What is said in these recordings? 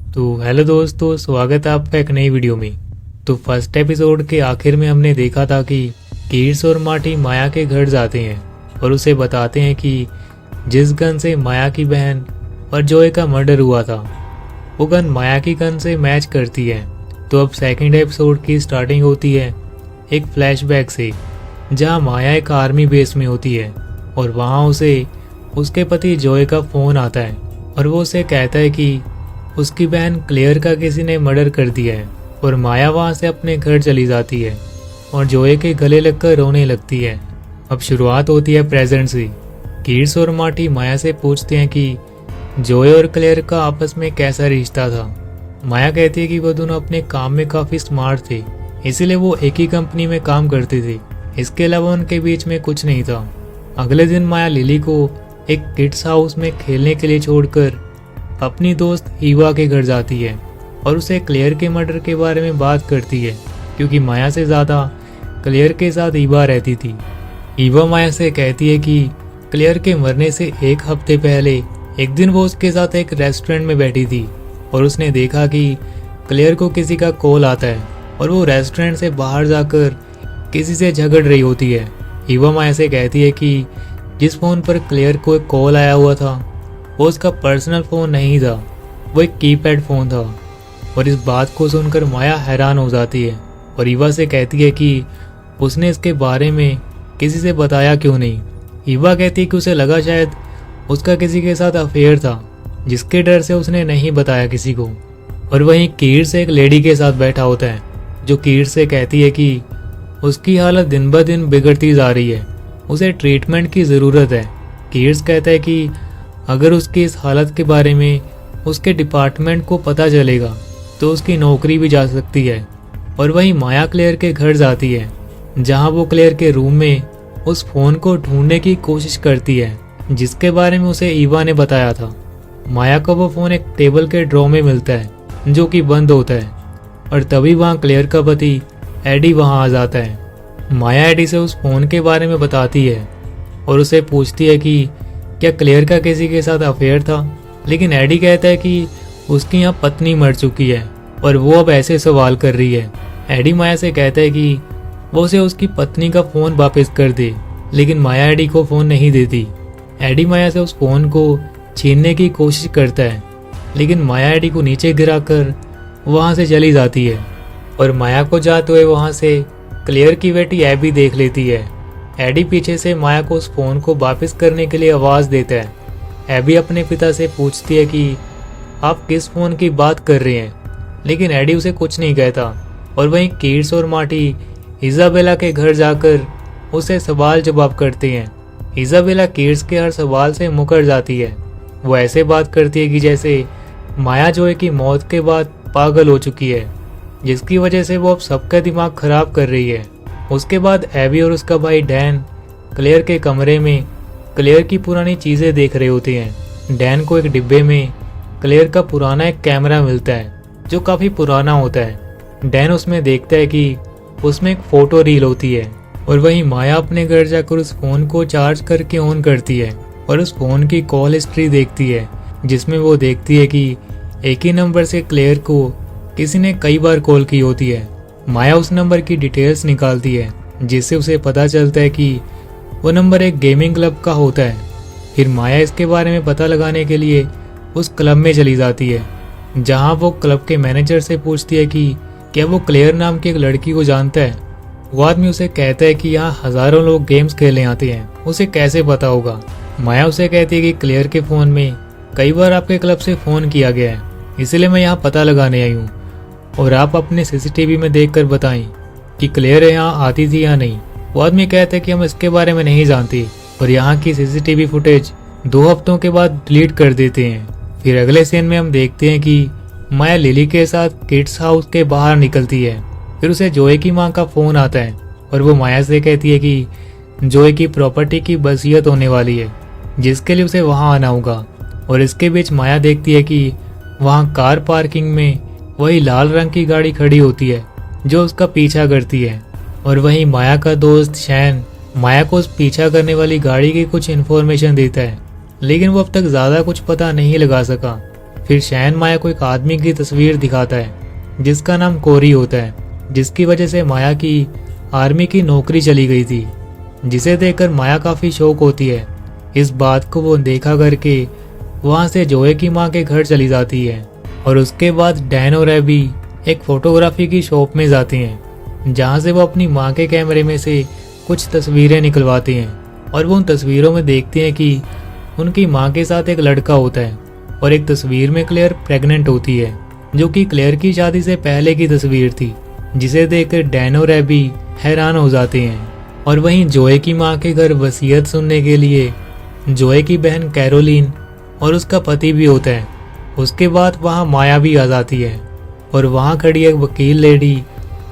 तो हेलो दोस्तों, स्वागत है आपका एक नई वीडियो में। तो फर्स्ट एपिसोड के आखिर में हमने देखा था कि कीट्स और मार्टी माया के घर जाते हैं और उसे बताते हैं कि जिस गन से माया की बहन और जॉय का मर्डर हुआ था वो गन माया की गन से मैच करती है। तो अब सेकंड एपिसोड की स्टार्टिंग होती है एक फ्लैशबैक से, जहां माया एक आर्मी बेस में होती है और वहां उसे उसके पति जॉय का फोन आता है और वो उसे कहता है कि उसकी बहन क्लेयर का किसी ने मर्डर कर दिया है। और माया वहां से अपने घर चली जाती है और जॉय के गले लगकर रोने लगती है। अब शुरुआत होती है प्रेजेंट से। कीट्स और मार्टी माया से पूछते हैं कि जॉय और क्लेयर का आपस में कैसा रिश्ता था। माया कहती है कि वो दोनों अपने काम में काफी स्मार्ट थे, इसीलिए वो एक ही कंपनी में काम करते थे। इसके अलावा उनके बीच में कुछ नहीं था। अगले दिन माया लिली को एक किड्स हाउस में खेलने के लिए छोड़कर अपनी दोस्त ईवा के घर जाती है और उसे क्लेयर के मर्डर के बारे में बात करती है, क्योंकि माया से ज़्यादा क्लेयर के साथ ईवा रहती थी। ईवा माया से कहती है कि क्लेयर के मरने से एक हफ्ते पहले एक दिन वो उसके साथ एक रेस्टोरेंट में बैठी थी और उसने देखा कि क्लेयर को किसी का कॉल आता है और वो रेस्टोरेंट से बाहर जाकर किसी से झगड़ रही होती है। ईवा माया से कहती है कि जिस फ़ोन पर क्लेयर को एक कॉल आया हुआ था वो उसका पर्सनल फ़ोन नहीं था, वो एक कीपैड फ़ोन था। और इस बात को सुनकर माया हैरान हो जाती है और ईवा से कहती है कि उसने इसके बारे में किसी से बताया क्यों नहीं। ईवा कहती है कि उसे लगा शायद उसका किसी के साथ अफेयर था, जिसके डर से उसने नहीं बताया किसी को। और वहीं कीट्स एक लेडी के साथ बैठा होता है जो कीट्स से कहती है कि उसकी हालत दिन ब दिन बिगड़ती जा रही है, उसे ट्रीटमेंट की ज़रूरत है। कीट्स कहता है कि अगर उसकी इस हालत के बारे में उसके डिपार्टमेंट को पता चलेगा तो उसकी नौकरी भी जा सकती है। और वहीं माया क्लेयर के घर जाती है, जहां वो क्लेयर के रूम में उस फोन को ढूंढने की कोशिश करती है जिसके बारे में उसे ईवा ने बताया था। माया को वो फोन एक टेबल के ड्रॉ में मिलता है जो कि बंद होता है और तभी वहां क्लेयर का पति एडी वहां आ जाता है। माया एडी से उस फोन के बारे में बताती है और उसे पूछती है कि क्या क्लेयर का किसी के साथ अफेयर था, लेकिन एडी कहता है कि उसकी यहाँ पत्नी मर चुकी है और वो अब ऐसे सवाल कर रही है। एडी माया से कहता है कि वो उसे उसकी पत्नी का फ़ोन वापस कर दे, लेकिन माया एडी को फ़ोन नहीं देती। एडी माया से उस फ़ोन को छीनने की कोशिश करता है, लेकिन माया एडी को नीचे गिराकर वहाँ से चली जाती है। और माया को जाते हुए वहाँ से क्लेयर की बेटी एबी देख लेती है। एडी पीछे से माया को उस फोन को वापस करने के लिए आवाज़ देता है। एबी अपने पिता से पूछती है कि आप किस फ़ोन की बात कर रहे हैं, लेकिन एडी उसे कुछ नहीं कहता। और वहीं कीट्स और मार्टी इजाबेला के घर जाकर उसे सवाल जवाब करते हैं। इजाबेला कीट्स के हर सवाल से मुकर जाती है। वो ऐसे बात करती है कि जैसे माया जॉय की मौत के बाद पागल हो चुकी है, जिसकी वजह से वो अब सबका दिमाग खराब कर रही है। उसके बाद एबी और उसका भाई डैन क्लेयर के कमरे में क्लेयर की पुरानी चीज़ें देख रहे होते हैं। डैन को एक डिब्बे में क्लेयर का पुराना एक कैमरा मिलता है जो काफ़ी पुराना होता है। डैन उसमें देखता है कि उसमें एक फ़ोटो रील होती है। और वहीं माया अपने घर जाकर उस फ़ोन को चार्ज करके ऑन करती है और उस फ़ोन की कॉल हिस्ट्री देखती है, जिसमें वो देखती है कि एक ही नंबर से क्लेयर को किसी ने कई बार कॉल की होती है। माया उस नंबर की डिटेल्स निकालती है, जिससे उसे पता चलता है कि वो नंबर एक गेमिंग क्लब का होता है। फिर माया इसके बारे में पता लगाने के लिए उस क्लब में चली जाती है, जहां वो क्लब के मैनेजर से पूछती है कि क्या वो क्लेयर नाम की एक लड़की को जानता है। वो आदमी उसे कहता है कि यहाँ हज़ारों लोग गेम्स खेलने आते हैं, उसे कैसे पता होगा। माया उसे कहती है कि क्लेयर के फ़ोन में कई बार आपके क्लब से फ़ोन किया गया है, इसलिए मैं यहाँ पता लगाने आई हूँ और आप अपने सीसीटीवी में देखकर बताएं कि क्लेयर यहाँ आती थी या नहीं। वो आदमी कहता है कि हम इसके बारे में नहीं जानते और यहाँ की सीसीटीवी फुटेज 2 हफ्तों के बाद डिलीट कर देते हैं। फिर अगले सीन में हम देखते हैं कि माया लिली के साथ किड्स हाउस के बाहर निकलती है। फिर उसे जॉय की माँ का फ़ोन आता है और वो माया से कहती है कि जॉय की प्रॉपर्टी की वसीयत होने वाली है, जिसके लिए उसे वहाँ आना होगा। और इसके बीच माया देखती है कि वहाँ कार पार्किंग में वही लाल रंग की गाड़ी खड़ी होती है जो उसका पीछा करती है। और वहीं माया का दोस्त शैन माया को उस पीछा करने वाली गाड़ी की कुछ इन्फॉर्मेशन देता है, लेकिन वो अब तक ज़्यादा कुछ पता नहीं लगा सका। फिर शैन माया को एक आदमी की तस्वीर दिखाता है जिसका नाम कोरी होता है, जिसकी वजह से माया की आर्मी की नौकरी चली गई थी, जिसे देखकर माया काफ़ी शौक होती है। इस बात को वो देखा करके वहाँ से जोए की माँ के घर चली जाती है और उसके बाद डैन और एबी एक फोटोग्राफी की शॉप में जाते हैं जहाँ से वो अपनी माँ के कैमरे में से कुछ तस्वीरें निकलवाते हैं और वो उन तस्वीरों में देखते हैं कि उनकी माँ के साथ एक लड़का होता है और एक तस्वीर में क्लेयर प्रेग्नेंट होती है, जो कि क्लेयर की शादी से पहले की तस्वीर थी, जिसे देखकर डैन और एबी हैरान हो जाते हैं। और वहीं जोए की माँ के घर वसीयत सुनने के लिए जोए की बहन कैरोलिन और उसका पति भी होता है। उसके बाद वहाँ माया भी आ जाती है और वहाँ खड़ी एक वकील लेडी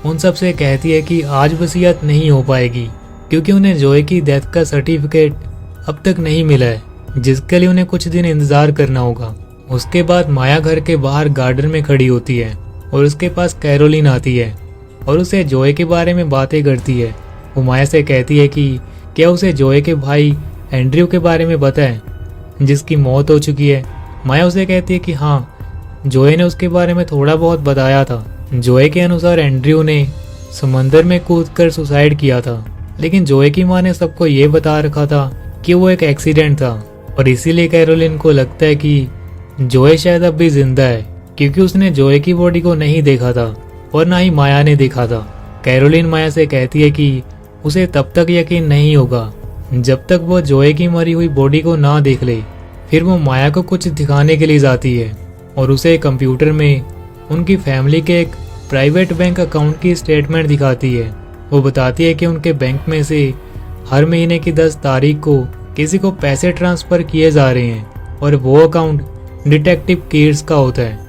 उन सब से कहती है कि आज वसीयत नहीं हो पाएगी क्योंकि उन्हें जोए की डेथ का सर्टिफिकेट अब तक नहीं मिला है, जिसके लिए उन्हें कुछ दिन इंतजार करना होगा। उसके बाद माया घर के बाहर गार्डन में खड़ी होती है और उसके पास कैरोलिन आती है और उसे जोए के बारे में बातें करती है। वो माया से कहती है कि क्या उसे जोए के भाई एंड्रयू के बारे में पता है, जिसकी मौत हो चुकी है। माया उसे कहती है कि हाँ, जोए ने उसके बारे में थोड़ा बहुत बताया था। जोए के अनुसार एंड्रयू ने समंदर में कूदकर सुसाइड किया था, लेकिन जोए की माँ ने सबको ये बता रखा था कि वो एक एक्सीडेंट था और इसीलिए कैरोलिन को लगता है कि जोए शायद अब भी जिंदा है, क्योंकि उसने जोए की बॉडी को नहीं देखा था और ना ही माया ने देखा था। कैरोलिन माया से कहती है कि उसे तब तक यकीन नहीं होगा जब तक वो जोए की मरी हुई बॉडी को ना देख ले। फिर वो माया को कुछ दिखाने के लिए जाती है और उसे कंप्यूटर में उनकी फैमिली के एक प्राइवेट बैंक अकाउंट की स्टेटमेंट दिखाती है। वो बताती है कि उनके बैंक में से हर महीने की 10 तारीख को किसी को पैसे ट्रांसफ़र किए जा रहे हैं और वो अकाउंट डिटेक्टिव कीट्स का होता है।